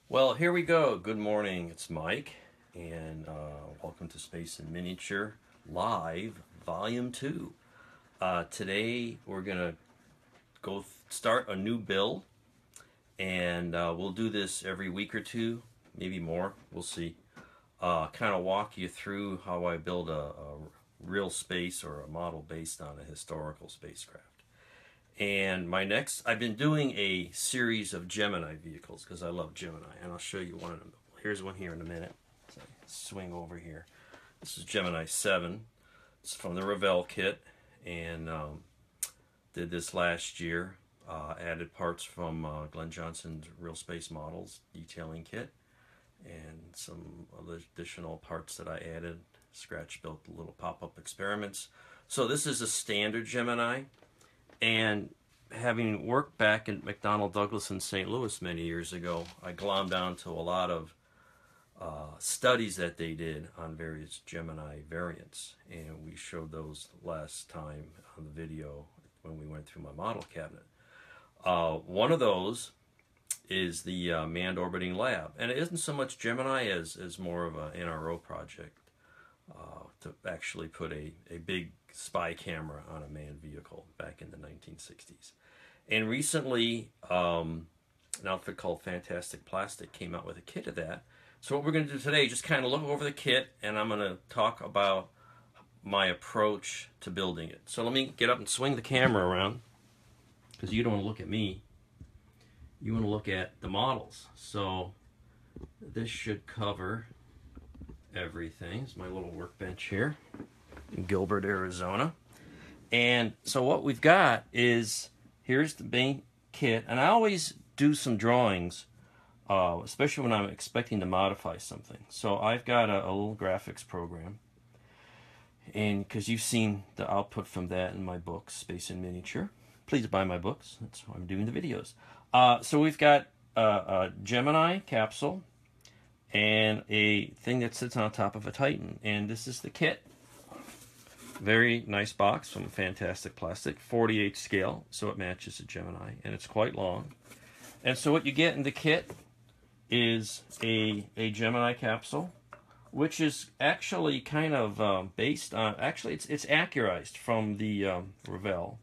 Well, here we go. Good morning. It's Mike, and welcome to Space in Miniature Live, Volume 2. Today, we're going to start a new build, and we'll do this every week or two, maybe more. We'll see. Kind of walk you through how I build a real space or a model based on a historical spacecraft. And I've been doing a series of Gemini vehicles because I love Gemini, and I'll show you one of them. Here's one here in a minute. So swing over here. This is Gemini 7. It's from the Revell kit, and did this last year. Added parts from Glenn Johnson's Real Space Models detailing kit, and some additional parts that I added. Scratch built little pop-up experiments. So this is a standard Gemini. And having worked back at McDonnell Douglas in St. Louis many years ago, I glommed onto a lot of studies that they did on various Gemini variants. And we showed those last time on the video when we went through my model cabinet. One of those is the Manned Orbiting Lab. And it isn't so much Gemini as more of an NRO project to actually put a big spy camera on a manned vehicle back in the 1960s. And recently, an outfit called Fantastic Plastic came out with a kit of that. So what we're going to do today is just kind of look over the kit, and I'm going to talk about my approach to building it. So let me get up and swing the camera around, because you don't want to look at me. You want to look at the models. So this should cover everything. It's my little workbench here in Gilbert, Arizona. And so what we've got is, here's the main kit, and I always do some drawings, especially when I'm expecting to modify something. So I've got a little graphics program, and because you've seen the output from that in my book, Space in Miniature. Please buy my books. That's why I'm doing the videos. So we've got a Gemini capsule and a thing that sits on top of a Titan, and this is the kit. Very nice box from Fantastic Plastic, 48 scale, so it matches a Gemini, and it's quite long. And so what you get in the kit is a Gemini capsule, which is actually kind of based on, actually it's accurized from the Revell,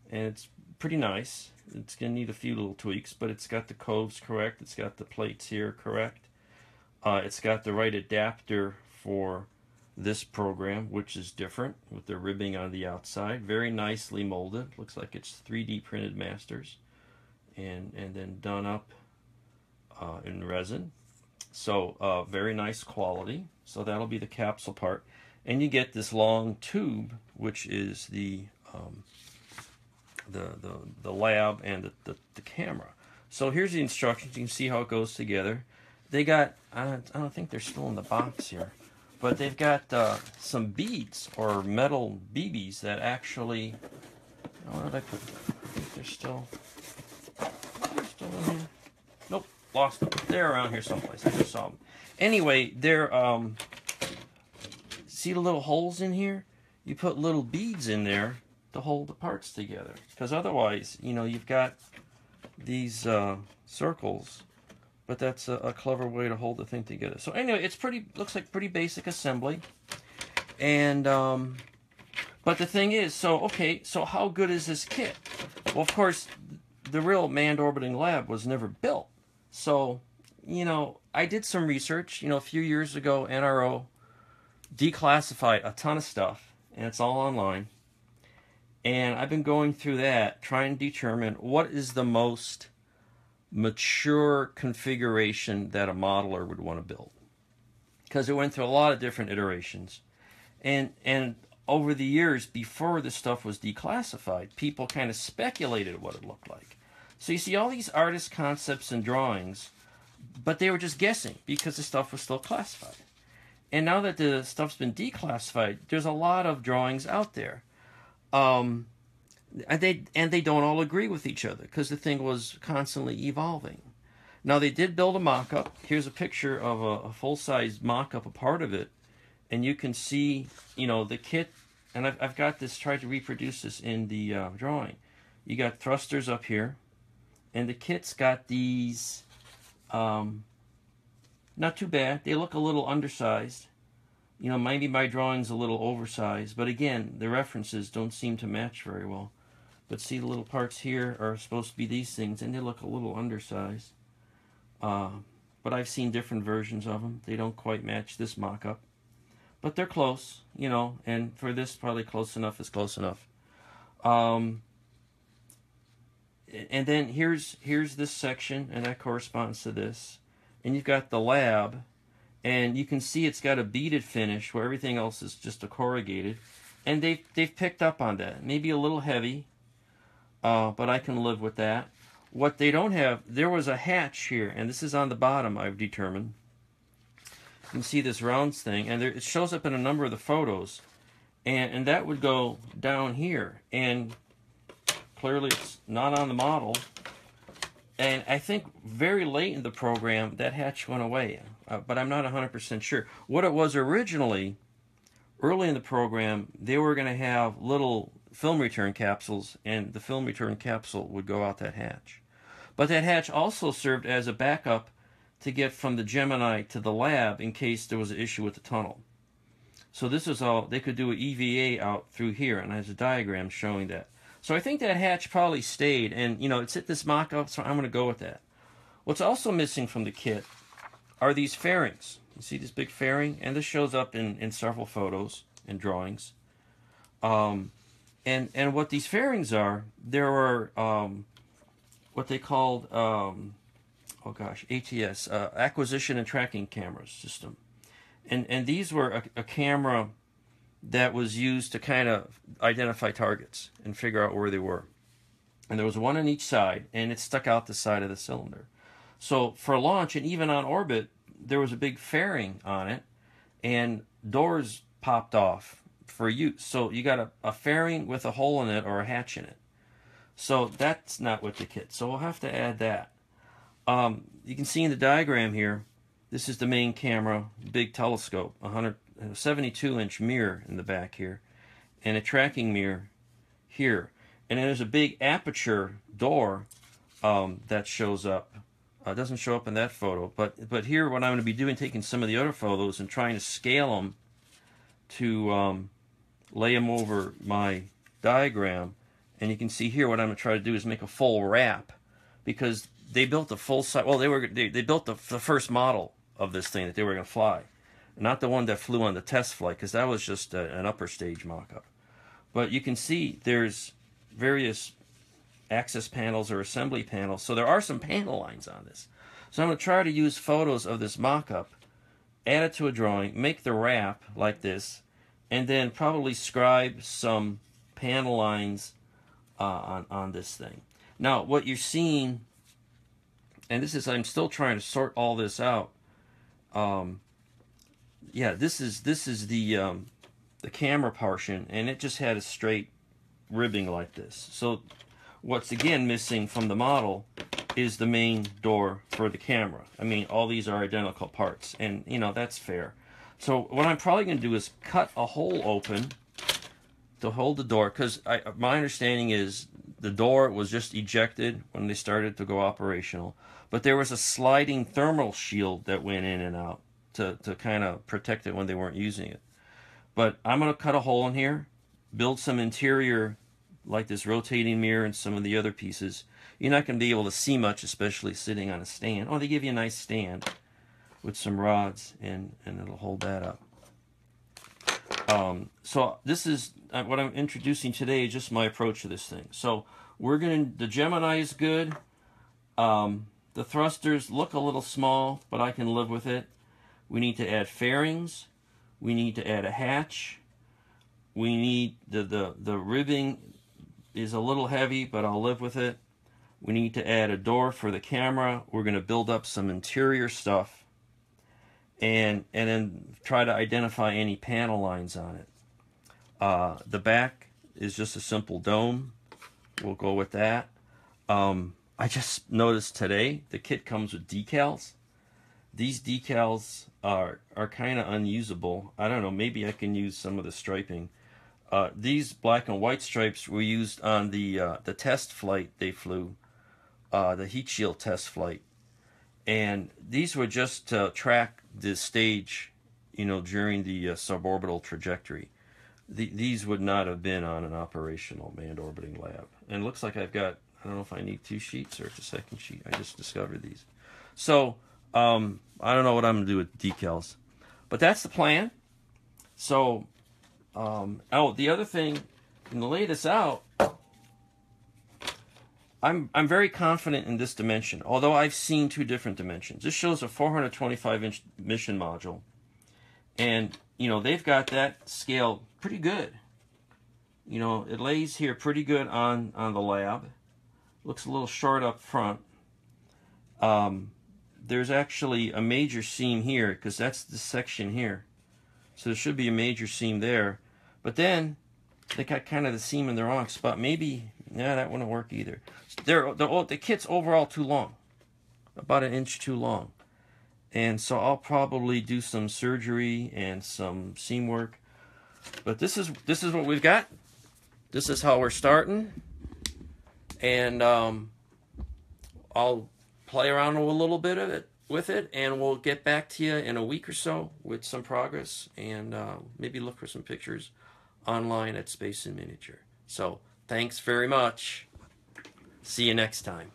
and it's pretty nice. It's going to need a few little tweaks, but it's got the coves correct, it's got the plates here correct. It's got the right adapter for this program, which is different with the ribbing on the outside. Very nicely molded. Looks like it's 3D printed masters and then done up in resin. So very nice quality. So that'll be the capsule part. And you get this long tube, which is the lab and the camera. So here's the instructions. You can see how it goes together. They got, I don't think they're still in the box here, but they've got some beads or metal BBs that actually, where did I put them? I think they're still in here. Nope, lost them. They're around here someplace. I just saw them. Anyway, they're, see the little holes in here? You put little beads in there to hold the parts together. Because otherwise, you know, you've got these circles, but that's a clever way to hold the thing together. So anyway, it's looks like pretty basic assembly. And, but the thing is, so how good is this kit? Well, of course, the real Manned Orbiting Lab was never built. So, you know, I did some research. You know, a few years ago, NRO declassified a ton of stuff, and it's all online. And I've been going through that, trying to determine what is the most mature configuration that a modeler would want to build, because it went through a lot of different iterations, and over the years before this stuff was declassified, people kind of speculated what it looked like. So you see all these artist concepts and drawings, but they were just guessing because the stuff was still classified. And now that the stuff's been declassified, there's a lot of drawings out there. And they don't all agree with each other because the thing was constantly evolving. Now, they did build a mock-up. Here's a picture of a full-size mock-up, a part of it. And you can see, you know, the kit. And I've got this, tried to reproduce this in the drawing. You got thrusters up here. And the kit's got these Not too bad. They look a little undersized. You know, maybe my drawing's a little oversized, but again, the references don't seem to match very well. But see, the little parts here are supposed to be these things, and they look a little undersized. But I've seen different versions of them. They don't quite match this mock-up. But they're close, you know, and for this, probably close enough is close enough. And then here's this section, and that corresponds to this. And you've got the lab, and you can see it's got a beaded finish where everything else is just a corrugated. And they've picked up on that. Maybe a little heavy, but I can live with that. What they don't have, there was a hatch here, and this is on the bottom, I've determined. You can see this rounds thing, and it shows up in a number of the photos. And that would go down here, and clearly it's not on the model. And I think very late in the program, that hatch went away, but I'm not 100% sure. What it was originally, early in the program, they were going to have little film return capsules, and the film return capsule would go out that hatch. But that hatch also served as a backup to get from the Gemini to the lab in case there was an issue with the tunnel. So this is all, they could do an EVA out through here, and there's a diagram showing that. So I think that hatch probably stayed, and you know, it's at this mock-up, so I'm going to go with that. What's also missing from the kit are these fairings. You see this big fairing? And this shows up in several photos and drawings. And what these fairings are, there are what they called, ATS, Acquisition and Tracking Cameras System. And these were a camera that was used to kind of identify targets and figure out where they were. And there was one on each side, and it stuck out the side of the cylinder. So for launch, and even on orbit, there was a big fairing on it, and doors popped off for use. So you got a fairing with a hole in it or a hatch in it. So that's not with the kit. So we'll have to add that. You can see in the diagram here, this is the main camera, big telescope, 72-inch mirror in the back here, and a tracking mirror here. And then there's a big aperture door that shows up. It doesn't show up in that photo, but here what I'm going to be doing, taking some of the other photos and trying to scale them to lay them over my diagram. And you can see here what I'm going to try to do is make a full wrap, because they built a full size. Well, they built the first model of this thing that they were going to fly, not the one that flew on the test flight, because that was just an upper stage mock-up. But you can see there's various access panels or assembly panels, so there are some panel lines on this. So I'm going to try to use photos of this mock-up, add it to a drawing, make the wrap like this, and then probably scribe some panel lines on this thing. Now, what you're seeing, and this is, I'm still trying to sort all this out. Yeah, this is the camera portion, and it just had a straight ribbing like this. So what's again missing from the model is the main door for the camera. I mean, all these are identical parts, and you know, that's fair. So what I'm probably going to do is cut a hole open to hold the door, because my understanding is the door was just ejected when they started to go operational, but there was a sliding thermal shield that went in and out to kind of protect it when they weren't using it. But I'm going to cut a hole in here, build some interior like this rotating mirror and some of the other pieces. You're not going to be able to see much, especially sitting on a stand. Oh, they give you a nice stand with some rods, and it'll hold that up. So this is what I'm introducing today, just my approach to this thing. So the Gemini is good. The thrusters look a little small, but I can live with it. We need to add fairings. We need to add a hatch. We need the ribbing is a little heavy, but I'll live with it. We need to add a door for the camera. We're going to build up some interior stuff, and then try to identify any panel lines on it. The back is just a simple dome. We'll go with that. I just noticed today the kit comes with decals. These decals are kind of unusable. I don't know, maybe I can use some of the striping. These black and white stripes were used on the test flight they flew, the heat shield test flight. And these were just to track the stage, you know, during the suborbital trajectory. These would not have been on an operational manned orbiting lab. And it looks like I've got, I don't know if I need 2 sheets or it's a second sheet. I just discovered these. So I don't know what I'm going to do with decals. But that's the plan. So, oh, the other thing, and to lay this out, I'm very confident in this dimension, although I've seen 2 different dimensions. This shows a 425-inch mission module. And, you know, they've got that scale pretty good. You know, it lays here pretty good on the lab. Looks a little short up front. There's actually a major seam here, because that's the section here. So there should be a major seam there. But then they got kind of the seam in the wrong spot. Maybe, yeah, that wouldn't work either. The kit's overall too long, about 1 inch too long. And so I'll probably do some surgery and some seam work. But this is what we've got. This is how we're starting. And I'll play around a little bit with it, and we'll get back to you in a week or so with some progress, and maybe look for some pictures online at Space in Miniature. So thanks very much. See you next time.